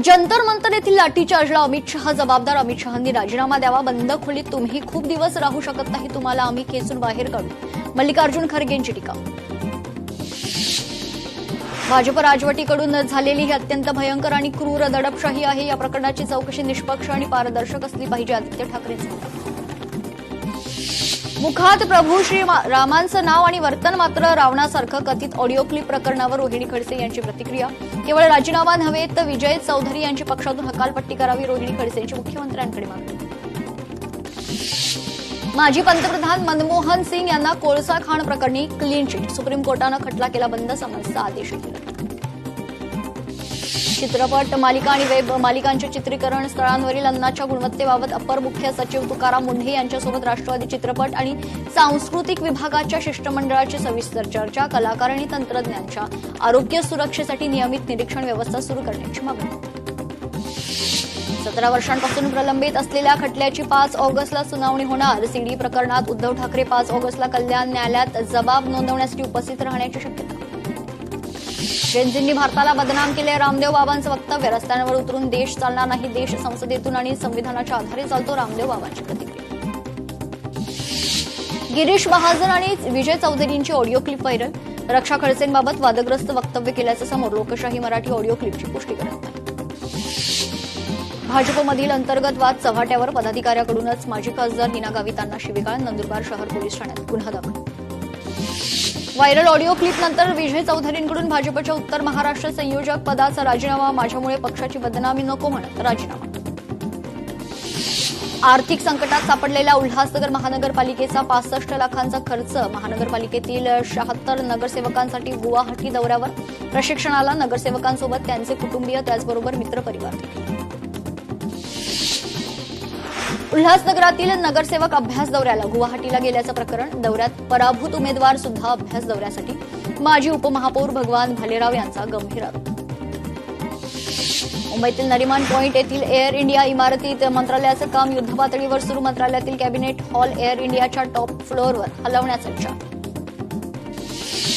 जंतर मंतर येथील लाठीचार्जला अमित शहा जबाबदार. अमित शहांनी राजीनामा द्यावा. बंद खोलीत तुम्ही खूप दिवस राहू शकत नाही, तुम्हाला आम्ही खेचून बाहेर काढू. मल्लिकार्जुन खरगेंची टीका. भाजप राजवटीकडून झालेली ही अत्यंत भयंकर आणि क्रूर दडपशाही आहे. या प्रकरणाची चौकशी निष्पक्ष आणि पारदर्शक असली पाहिजे. आदित्य ठाकरेंचं मुखात प्रभू श्री रामांचं नाव आणि वर्तन मात्र रावणासारखं. कथित ऑडिओ क्लिप प्रकरणावर रोहिणी खडसे यांची प्रतिक्रिया. केवळ राजीनामा नव्हे तर विजय चौधरी यांची पक्षातून हकालपट्टी करावी. रोहिणी खडसेंची मुख्यमंत्र्यांकडे मागणी. माजी पंतप्रधान मनमोहन सिंग यांना कोळसा खाण प्रकरणी क्लीन चिट. सुप्रीम कोर्टानं खटला केला बंद. समन्सचा आदेश दिला. चित्रपट मालिका आणि वेब मालिकांच्या चित्रीकरण स्थळांवरील अन्नाच्या गुणवत्तेबाबत अप्पर मुख्य सचिव तुकाराम मुंढे यांच्यासोबत राष्ट्रवादी चित्रपट आणि सांस्कृतिक विभागाच्या शिष्टमंडळाची सविस्तर चर्चा. कलाकार आणि तंत्रज्ञांच्या आरोग्य सुरक्षेसाठी नियमित निरीक्षण व्यवस्था सुरू करण्याची मागणी. 17 वर्षांपासून प्रलंबित असलेल्या खटल्याची 5 ऑगस्टला सुनावणी होणार. सीडी प्रकरणात उद्धव ठाकरे 5 ऑगस्टला कल्याण न्यायालयात जबाब नोंदवण्यासाठी उपस्थित राहण्याची शक्यता. जेनझींनी भारताला बदनाम केले. रामदेव बाबांचं वक्तव्य. रस्त्यांवर उतरून देश चालणार नाही, देश संसदेतून आणि संविधानाच्या आधारे चालतो. रामदेव बाबांची प्रतिक्रिया. गिरीश महाजन आणि विजय चौधरींची ऑडिओ क्लिप व्हायरल. रक्षा खडसेंबाबत वादग्रस्त वक्तव्य केल्याचं समोर. लोकशाही मराठी ऑडिओ क्लिपची पुष्टी करत नाही. भाजपमधील अंतर्गत वाद चव्हाट्यावर. पदाधिकाऱ्याकडूनच माजी खासदार हिना गावितांना शिवीगाळ. नंदुरबार शहर पोलीस ठाण्यात गुन्हा दाखल. व्हायरल ऑडिओ क्लिपनंतर विजय चौधरींकडून भाजपच्या उत्तर महाराष्ट्र संयोजक पदाचा राजीनामा. माझ्यामुळे पक्षाची बदनामी नको म्हणत राजीनामा. आर्थिक संकटात सापडलेल्या उल्हासनगर महानगरपालिकेचा 65 लाखांचा खर्च. महानगरपालिकेतील 76 नगरसेवकांसाठी गुवाहाटी दौऱ्यावर. प्रशिक्षणाला नगरसेवकांसोबत त्यांचे कुटुंबीय, त्याचबरोबर मित्रपरिवार. उल्हासनगरातील नगरसेवक अभ्यास दौऱ्याला. गुवाहाटीला गेल्याचं प्रकरण. दौऱ्यात पराभूत उमेदवार सुद्धा अभ्यास दौऱ्यासाठी. माजी उपमहापौर भगवान भालेराव यांचा गंभीर आरोप. मुंबईतील नरिमन पॉइंट येथील एअर इंडिया इमारतीत मंत्रालयाचं काम युद्धपातळीवर सुरू. मंत्रालयातील कॅबिनेट हॉल एअर इंडियाच्या टॉप फ्लोअरवर हलवण्याचा विचार.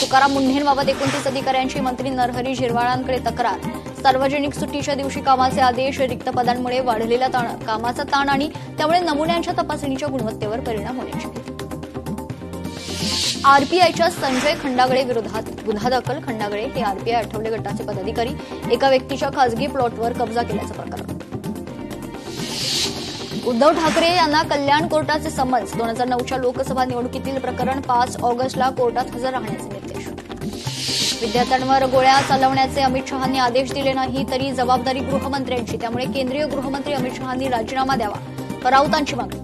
तुकाराम मुंढेंबाबत 29 अधिकाऱ्यांची मंत्री नरहरी झिरवाळांकडे तक्रार. सार्वजनिक सुट्टीच्या दिवशी कामाचे आदेश. रिक्त पदांमुळे वाढलेला कामाचा ताण आणि त्यामुळे नमुन्यांच्या तपासणीच्या गुणवत्तेवर परिणाम होण्याची भीती. आरपीआयच्या संजय खंडागळे विरोधात गुन्हा दाखल. खंडागळे हे आरपीआय आठवले गटाचे पदाधिकारी. एका व्यक्तीच्या खासगी प्लॉटवर कब्जा केल्याचं प्रकरण. उद्धव ठाकरे यांना कल्याण कोर्टाचे समन्स. 2009च्या लोकसभा निवडणुकीतील प्रकरण. 5 ऑगस्टला कोर्टात हजर राहण्याचे निर्देश. विद्यार्थ्यांवर गोळ्या चालवण्याचे अमित शहांनी आदेश दिले नाही, तरी जबाबदारी गृहमंत्र्यांची. त्यामुळे केंद्रीय गृहमंत्री अमित शहांनी राजीनामा द्यावा. राऊतांची मागणी.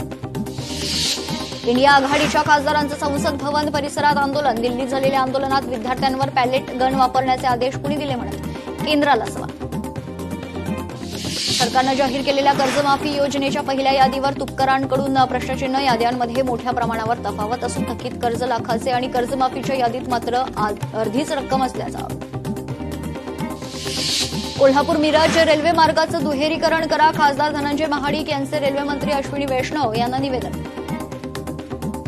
इंडिया आघाडीच्या खासदारांचं संसद भवन परिसरात आंदोलन. दिल्लीत झालेल्या आंदोलनात विद्यार्थ्यांवर पॅलेट गन वापरण्याचे आदेश कुणी दिले म्हणत केंद्राला सवाल. सरकारनं जाहीर केलेल्या कर्जमाफी योजनेच्या पहिल्या यादीवर तुपकरांकडून प्रश्नचिन्ह. याद्यांमध्ये मोठ्या प्रमाणावर तफावत असून थकीत कर्ज लाखाचे आणि कर्जमाफीच्या यादीत मात्र अर्धीच रक्कम असल्याचा आरोप. कोल्हापूर मिरज रेल्वे मार्गाचं दुहेरीकरण करा. खासदार धनंजय महाडिक यांचे रेल्वे मंत्री अश्विनी वैष्णव यांना निवेदन.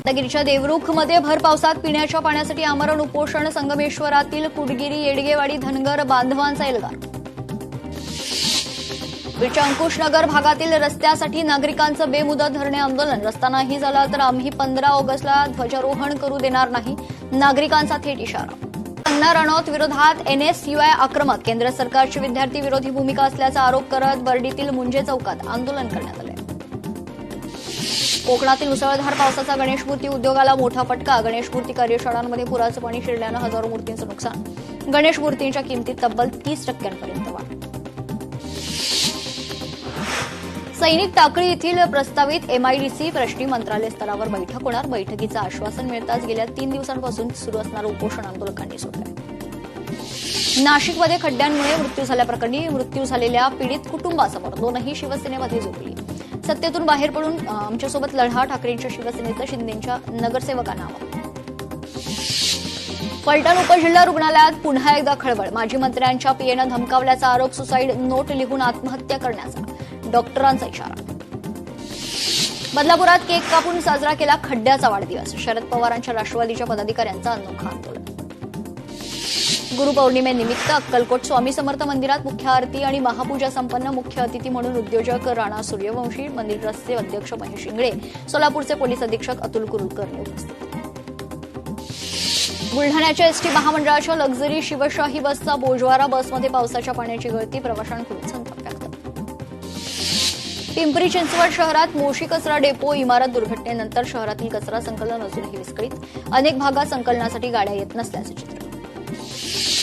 रत्नागिरीच्या देवरुखमध्ये भर पावसात पिण्याच्या पाण्यासाठी आमरण उपोषण. संगमेश्वरातील कुडगिरी, येडगेवाडी, धनगर बांधवांचा एल्गार. बीडच्या अंकुशनगर भागातील रस्त्यासाठी नागरिकांचं बेमुदत धरणे आंदोलन. रस्ता नाही झाला तर आम्ही 15 ऑगस्टला ध्वजारोहण करू देणार नाही. नागरिकांचा थेट इशारा. कंगना रनौत विरोधात एनएसयूआय आक्रमक. केंद्र सरकारची विद्यार्थी विरोधी भूमिका असल्याचा आरोप करत बर्डीतील मुंजे चौकात आंदोलन करण्यात आले. कोकणातील मुसळधार पावसाचा गणेश मूर्ती उद्योगाला मोठा फटका. गणेश मूर्ती कार्यशाळांमध्ये पुराचं पाणी शिरल्यानं हजारो मूर्तींचं नुकसान. गणेश मूर्तींच्या किमतीत तब्बल 30% वाढ. सैनिक टाकळी येथील प्रस्तावित एमआयडीसी प्रश्नी मंत्रालय स्तरावर बैठक होणार. बैठकीचं आश्वासन मिळताच गेल्या 3 दिवसांपासून सुरू असणारं उपोषण आंदोलकांनी सोडलंय. नाशिकमध्ये खड्ड्यांमुळे मृत्यू झाल्याप्रकरणी मृत्यू झालेल्या पीडित कुटुंबासमोर. 2ही शिवसेनेमध्ये झोपली. सत्तेतून बाहेर पडून आमच्यासोबत लढा. ठाकरेंच्या शिवसेनेचं शिंदेंच्या नगरसेवकांना आवाहन. फलटण उपजिल्हा रुग्णालयात पुन्हा एकदा खळबळ. माजी मंत्र्यांच्या पीएनं धमकावल्याचा आरोप. सुसाईड नोट लिहून आत्महत्या करण्याचा डॉक्टरांचा इशारा. बदलापुरात केक कापून साजरा केला खड्ड्याचा वाढदिवस. शरद पवारांच्या राष्ट्रवादीच्या पदाधिकाऱ्यांचा अनोखा आंदोलन. गुरुपौर्णिमेनिमित्त अक्कलकोट स्वामी समर्थ मंदिरात मुख्य आरती आणि महापूजा संपन्न. मुख्य अतिथी म्हणून उद्योजक राणा सूर्यवंशी, मंदिर ट्रस्टचे अध्यक्ष महेश इंगळे, सोलापूरचे पोलीस अधीक्षक अतुल कुरुलकर उपस्थित. बुलढाण्याच्या एसटी महामंडळाच्या लक्झरी शिवशाही बसचा बोजवारा. बसमध्ये पावसाच्या पाण्याची गळती, प्रवाशांकडून संताप व्यक्त. पिंपरी चिंचवड शहरात मोशी कचरा डेपो इमारत दुर्घटनेनंतर शहरातील कचरा संकलन अजूनही विस्कळीत. अनेक भागात संकलनासाठी गाड्या येत नसल्याचे चित्र.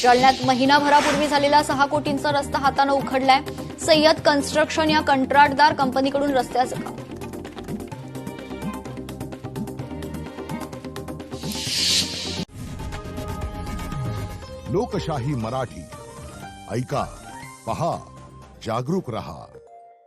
जालन्यात महिनाभरापूर्वी झालेला 6 कोटींचा रस्ता हातानं उखडलाय. सय्यद कन्स्ट्रक्शन या कंत्राटदार कंपनीकडून रस्त्याचं काम. लोकशाही मराठी ऐका, पहा, जागरूक रहा.